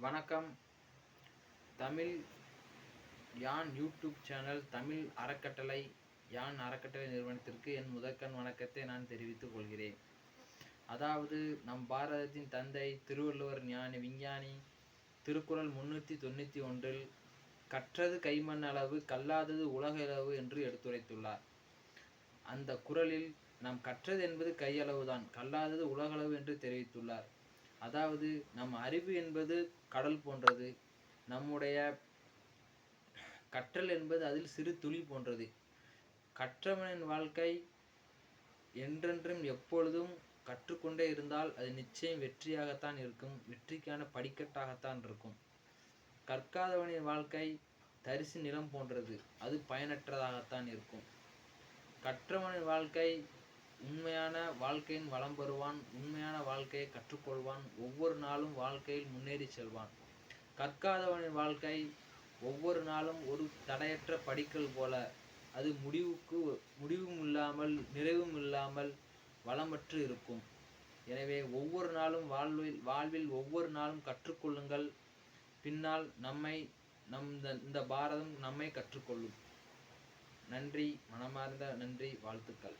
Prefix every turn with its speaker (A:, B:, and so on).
A: வணக்கம். தமிழ் யான் YouTube channel Tamil அறக்கட்டளை யான் அறக்கட்டளை நிறுவனத்திற்கு என் முதற்கண் வணக்கத்தை நான் தெரிவித்துக் கொள்கிறேன். அதாவது நம் பாரதத்தின் தந்தை திருவள்ளுவர் விஞ்ஞானி திருக்குறள் 391 கற்றது கைமண் அளவு கல்லாதது உலக அளவு என்று எடுத்துரைத்துள்ளார். அந்த குறளில் நாம் கற்றது என்பது கையளவுதான், கல்லாதது உலகளவு என்று தெரிவித்துள்ளார். அதாவது நம் அறிவு என்பது கடல் போன்றது, நம்முடைய கற்றல் என்பது அதில் சிறு துளி போன்றது. கற்றவனின் வாழ்க்கை என்றென்றும் எப்பொழுதும் கற்றுக்கொண்டே இருந்தால் அது நிச்சயம் வெற்றியாகத்தான் இருக்கும், வெற்றிக்கான படிக்கட்டாகத்தான் இருக்கும். கற்காதவனின் வாழ்க்கை தரிசு நிலம் போன்றது, அது பயனற்றதாகத்தான் இருக்கும். கற்றவனின் வாழ்க்கை உண்மையான வாழ்க்கையின் வளம் பெறுவான், உண்மையான வாழ்க்கையை கற்றுக்கொள்வான், ஒவ்வொரு நாளும் வாழ்க்கையில் முன்னேறி செல்வான். கற்காதவனின் வாழ்க்கை ஒவ்வொரு நாளும் ஒரு தடையற்ற படிக்கல் போல, அது முடிவும் இல்லாமல் நிறைவும் இல்லாமல் வளமற்று இருக்கும். எனவே ஒவ்வொரு நாளும் வாழ்வில் ஒவ்வொரு நாளும் கற்றுக்கொள்ளுங்கள். பின்னால் இந்த பாரதம் நம்மை கற்றுக்கொள்ளும். நன்றி, மனமார்ந்த நன்றி, வாழ்த்துக்கள்.